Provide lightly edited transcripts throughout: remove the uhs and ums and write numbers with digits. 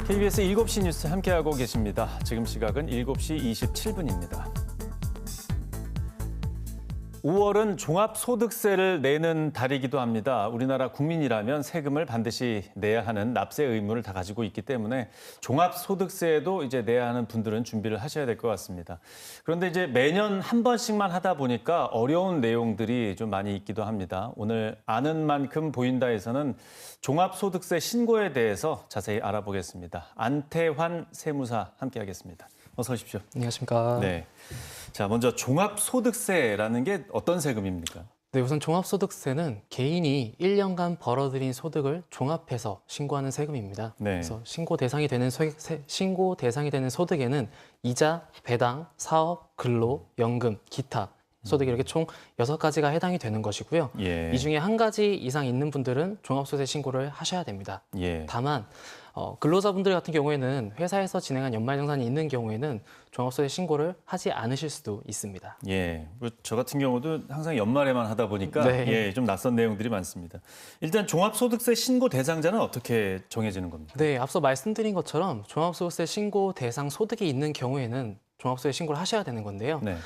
KBS 7시 뉴스 함께하고 계십니다. 지금 시각은 7시 27분입니다. 5월은 종합소득세를 내는 달이기도 합니다. 우리나라 국민이라면 세금을 반드시 내야 하는 납세 의무를 다 가지고 있기 때문에 종합소득세도 이제 내야 하는 분들은 준비를 하셔야 될 것 같습니다. 그런데 이제 매년 한 번씩만 하다 보니까 어려운 내용들이 좀 많이 있기도 합니다. 오늘 아는 만큼 보인다에서는 종합소득세 신고에 대해서 자세히 알아보겠습니다. 안태환 세무사 함께하겠습니다. 어서 오십시오. 안녕하십니까. 네. 자, 먼저 종합소득세라는 게 어떤 세금입니까? 네, 우선 종합소득세는 개인이 1년간 벌어들인 소득을 종합해서 신고하는 세금입니다. 네. 그래서 신고 대상이 되는 소득에는 이자, 배당, 사업, 근로, 연금, 기타 소득 이렇게 총 6가지가 해당이 되는 것이고요. 예. 이 중에 한 가지 이상 있는 분들은 종합소득세 신고를 하셔야 됩니다. 예. 다만 근로자분들 같은 경우에는 회사에서 진행한 연말정산이 있는 경우에는 종합소득세 신고를 하지 않으실 수도 있습니다. 예, 저 같은 경우도 항상 연말에만 하다 보니까 네. 예, 좀 낯선 내용들이 많습니다. 일단 종합소득세 신고 대상자는 어떻게 정해지는 겁니까? 네, 앞서 말씀드린 것처럼 종합소득세 신고 대상 소득이 있는 경우에는 종합소득세 신고를 하셔야 되는 건데요. 네.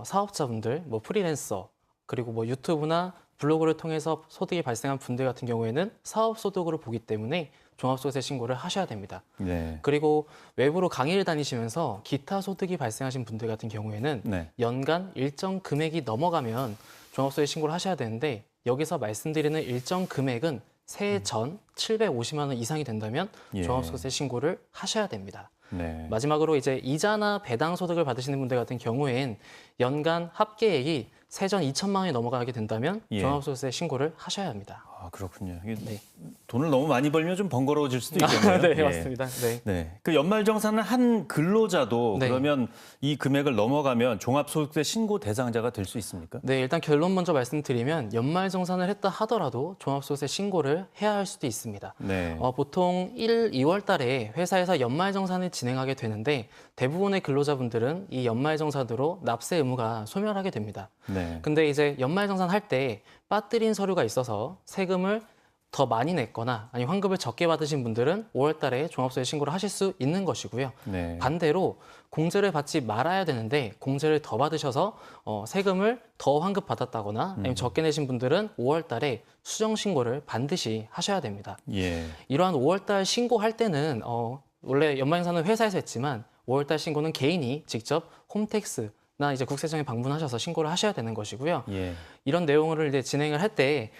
사업자분들, 프리랜서, 그리고 유튜브나 블로그를 통해서 소득이 발생한 분들 같은 경우에는 사업소득으로 보기 때문에 종합소득세 신고를 하셔야 됩니다. 네. 그리고 외부로 강의를 다니시면서 기타 소득이 발생하신 분들 같은 경우에는 네. 연간 일정 금액이 넘어가면 종합소득세 신고를 하셔야 되는데 여기서 말씀드리는 일정 금액은 새해 전 750만 원 이상이 된다면 예. 종합소득세 신고를 하셔야 됩니다. 네. 마지막으로 이제 이자나 배당 소득을 받으시는 분들 같은 경우엔 연간 합계액이 세전 2천만 원이 넘어가게 된다면 예. 종합소득세 신고를 하셔야 합니다. 아, 그렇군요. 이게 네. 돈을 너무 많이 벌면 좀 번거로워질 수도 있겠네요. 네, 예. 맞습니다. 네. 네. 그 연말정산은 한 근로자도 네. 그러면 이 금액을 넘어가면 종합소득세 신고 대상자가 될 수 있습니까? 네, 일단 결론 먼저 말씀드리면 연말정산을 했다 하더라도 종합소득세 신고를 해야 할 수도 있습니다. 네. 보통 2월 달에 회사에서 연말정산을 진행하게 되는데 대부분의 근로자분들은 이 연말정산으로 납세 의무가 소멸하게 됩니다. 네. 근데 이제 연말정산 할 때 빠뜨린 서류가 있어서 세금을 더 많이 냈거나 아니 환급을 적게 받으신 분들은 5월 달에 종합소득세 신고를 하실 수 있는 것이고요. 네. 반대로 공제를 받지 말아야 되는데 공제를 더 받으셔서 세금을 더 환급 받았다거나 아니면 적게 내신 분들은 5월 달에 수정 신고를 반드시 하셔야 됩니다. 예. 이러한 5월 달 신고할 때는 원래 연말정산은 회사에서 했지만 5월 달 신고는 개인이 직접 홈택스나 이제 국세청에 방문하셔서 신고를 하셔야 되는 것이고요. 예. 이런 내용을 이제 진행을 할 때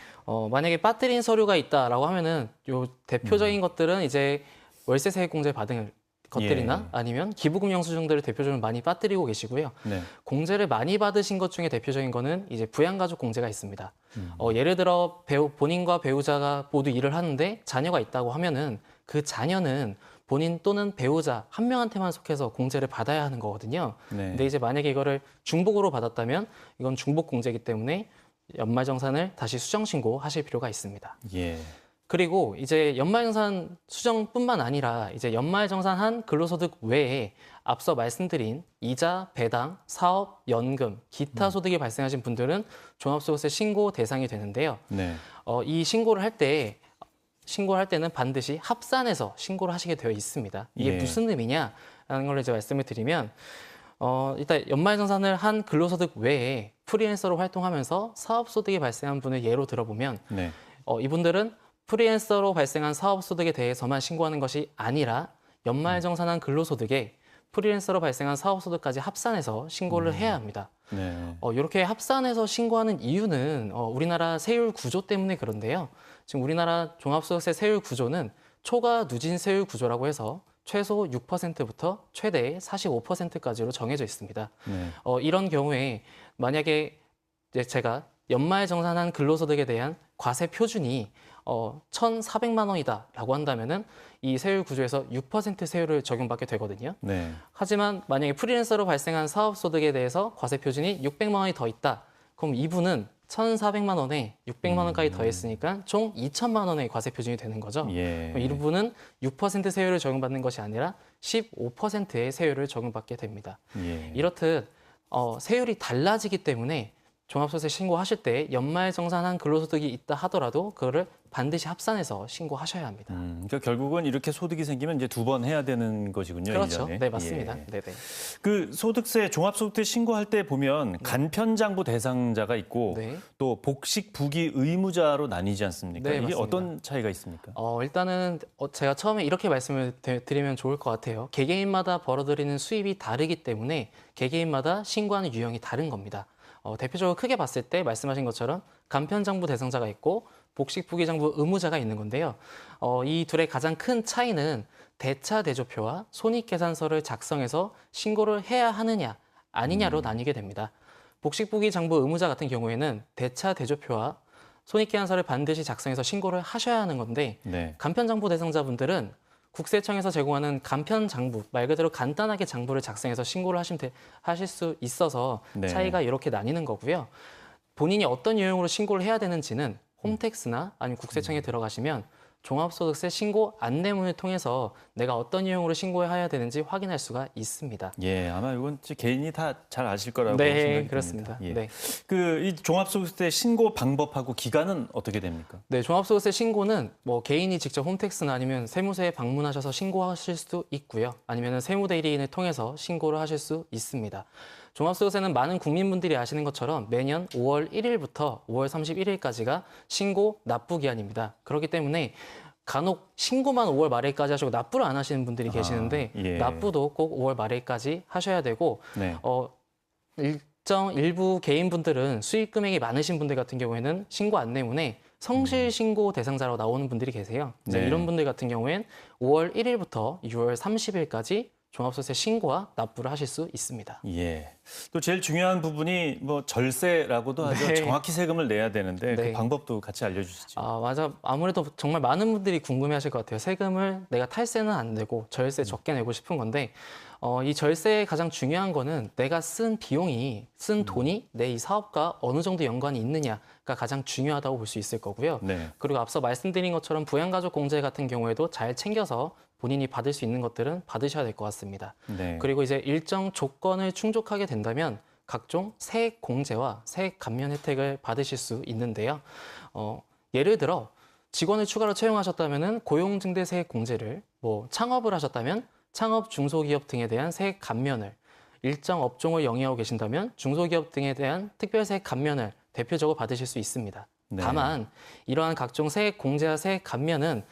만약에 빠뜨린 서류가 있다라고 하면은 요 대표적인 것들은 이제 월세 세액 공제 받은 것들이나 예. 아니면 기부금 영수증들을 대표적으로 많이 빠뜨리고 계시고요. 네. 공제를 많이 받으신 것 중에 대표적인 거는 이제 부양가족 공제가 있습니다. 예를 들어 본인과 배우자가 모두 일을 하는데 자녀가 있다고 하면은 그 자녀는 본인 또는 배우자 한 명한테만 속해서 공제를 받아야 하는 거거든요. 네. 근데 이제 만약에 이거를 중복으로 받았다면 이건 중복 공제이기 때문에 연말정산을 다시 수정 신고하실 필요가 있습니다. 예. 그리고 이제 연말정산 수정뿐만 아니라 이제 연말정산한 근로소득 외에 앞서 말씀드린 이자, 배당, 사업, 연금, 기타 소득이 발생하신 분들은 종합소득세 신고 대상이 되는데요. 네. 이 신고를 할 때는 반드시 합산해서 신고를 하시게 되어 있습니다. 이게 예. 무슨 의미냐라는 걸 이제 말씀을 드리면 일단 연말정산을 한 근로소득 외에 프리랜서로 활동하면서 사업소득이 발생한 분을 예로 들어보면 네. 이분들은 프리랜서로 발생한 사업소득에 대해서만 신고하는 것이 아니라 연말정산한 근로소득에 프리랜서로 발생한 사업소득까지 합산해서 신고를 해야 합니다. 네. 이렇게 합산해서 신고하는 이유는 우리나라 세율 구조 때문에 그런데요. 지금 우리나라 종합소득세 세율 구조는 초과 누진 세율 구조라고 해서 최소 6%부터 최대 45%까지로 정해져 있습니다. 네. 이런 경우에 만약에 이제 제가 연말정산한 근로소득에 대한 과세 표준이 1,400만 원이다라고 한다면은 이 세율 구조에서 6% 세율을 적용받게 되거든요. 네. 하지만 만약에 프리랜서로 발생한 사업소득에 대해서 과세 표준이 600만 원이 더 있다. 그럼 이분은 1,400만 원에 600만 원까지 더했으니까 총 2천만 원의 과세 표준이 되는 거죠. 예. 이 부분은 6% 세율을 적용받는 것이 아니라 15%의 세율을 적용받게 됩니다. 예. 이렇듯 세율이 달라지기 때문에 종합소득세 신고하실 때 연말정산한 근로소득이 있다 하더라도 그거를 반드시 합산해서 신고하셔야 합니다. 그러니까 결국은 이렇게 소득이 생기면 이제 2번 해야 되는 것이군요. 그렇죠. 1년에. 네, 맞습니다. 예. 네네. 그 소득세, 종합소득세 신고할 때 보면 간편장부 대상자가 있고 네. 또 복식 부기 의무자로 나뉘지 않습니까? 네, 이게 맞습니다. 어떤 차이가 있습니까? 일단은 제가 처음에 이렇게 말씀을 드리면 좋을 것 같아요. 개개인마다 벌어들이는 수입이 다르기 때문에 개개인마다 신고하는 유형이 다른 겁니다. 대표적으로 크게 봤을 때 말씀하신 것처럼 간편장부 대상자가 있고 복식부기장부 의무자가 있는 건데요. 이 둘의 가장 큰 차이는 대차대조표와 손익계산서를 작성해서 신고를 해야 하느냐 아니냐로 나뉘게 됩니다. 복식부기장부 의무자 같은 경우에는 대차대조표와 손익계산서를 반드시 작성해서 신고를 하셔야 하는 건데 네. 간편장부 대상자분들은 국세청에서 제공하는 간편장부, 말 그대로 간단하게 장부를 작성해서 신고를 하실 수 있어서 네. 차이가 이렇게 나뉘는 거고요. 본인이 어떤 유형으로 신고를 해야 되는지는 홈택스나 아니면 국세청에 들어가시면 종합소득세 신고 안내문을 통해서 내가 어떤 유형으로 신고해야 되는지 확인할 수가 있습니다. 예, 아마 이건 개인이 다 잘 아실 거라고 네, 생각이 그렇습니다. 듭니다. 예. 네. 이 종합소득세 신고 방법하고 기간은 어떻게 됩니까? 네, 종합소득세 신고는 뭐 개인이 직접 홈택스나 아니면 세무서에 방문하셔서 신고하실 수도 있고요. 아니면 세무대리인을 통해서 신고를 하실 수 있습니다. 종합소득세는 많은 국민분들이 아시는 것처럼 매년 5월 1일부터 5월 31일까지가 신고 납부 기한입니다. 그렇기 때문에 간혹 신고만 5월 말일까지 하시고 납부를 안 하시는 분들이 계시는데 예. 납부도 꼭 5월 말일까지 하셔야 되고 네. 일부 개인분들은 수익 금액이 많으신 분들 같은 경우에는 신고 안내문에 성실 신고 대상자로 나오는 분들이 계세요. 이제 네. 이런 분들 같은 경우엔 5월 1일부터 6월 30일까지 종합소득세 신고와 납부를 하실 수 있습니다. 예. 또 제일 중요한 부분이 뭐 절세라고도 하죠. 네. 정확히 세금을 내야 되는데 네. 그 방법도 같이 알려주시죠. 맞아. 아무래도 정말 많은 분들이 궁금해하실 것 같아요. 세금을 내가 탈세는 안 내고 절세 적게 내고 싶은 건데 이 절세의 가장 중요한 거는 내가 쓴 비용이 쓴 돈이 내 이 사업과 어느 정도 연관이 있느냐가 가장 중요하다고 볼 수 있을 거고요. 네. 그리고 앞서 말씀드린 것처럼 부양가족 공제 같은 경우에도 잘 챙겨서 본인이 받을 수 있는 것들은 받으셔야 될 것 같습니다. 네. 그리고 이제 일정 조건을 충족하게 된다면 각종 세액 공제와 세액 감면 혜택을 받으실 수 있는데요. 예를 들어 직원을 추가로 채용하셨다면은 고용증대 세액 공제를, 뭐 창업을 하셨다면 창업 중소기업 등에 대한 세액 감면을, 일정 업종을 영위하고 계신다면 중소기업 등에 대한 특별세액 감면을 대표적으로 받으실 수 있습니다. 네. 다만 이러한 각종 세액 공제와 세액 감면은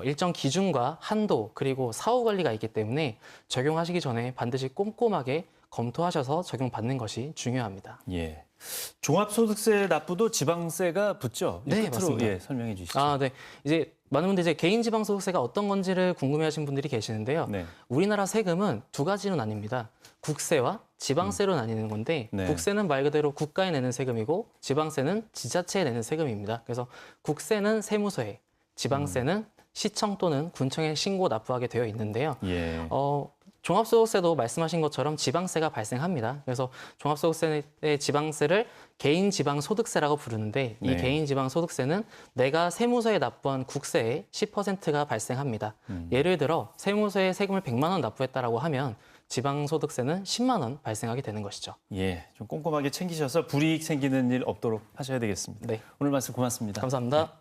일정 기준과 한도 그리고 사후 관리가 있기 때문에 적용하시기 전에 반드시 꼼꼼하게 검토하셔서 적용받는 것이 중요합니다. 예. 종합소득세 납부도 지방세가 붙죠? 이 네, 끝으로 맞습니다. 예, 설명해 주시죠. 네. 이제 많은 분들이 개인 지방소득세가 어떤 건지를 궁금해하시는 분들이 계시는데요. 네. 우리나라 세금은 두 가지로 나뉩니다. 국세와 지방세로 나뉘는 건데 네. 국세는 말 그대로 국가에 내는 세금이고 지방세는 지자체에 내는 세금입니다. 그래서 국세는 세무서에, 지방세는 시청 또는 군청에 신고 납부하게 되어 있는데요. 예. 종합소득세도 말씀하신 것처럼 지방세가 발생합니다. 그래서 종합소득세의 지방세를 개인지방소득세라고 부르는데 이 네. 개인지방소득세는 내가 세무서에 납부한 국세의 10%가 발생합니다. 예를 들어 세무서에 세금을 100만 원 납부했다라고 하면 지방소득세는 10만 원 발생하게 되는 것이죠. 예. 좀 꼼꼼하게 챙기셔서 불이익 생기는 일 없도록 하셔야 되겠습니다. 네, 오늘 말씀 고맙습니다. 감사합니다.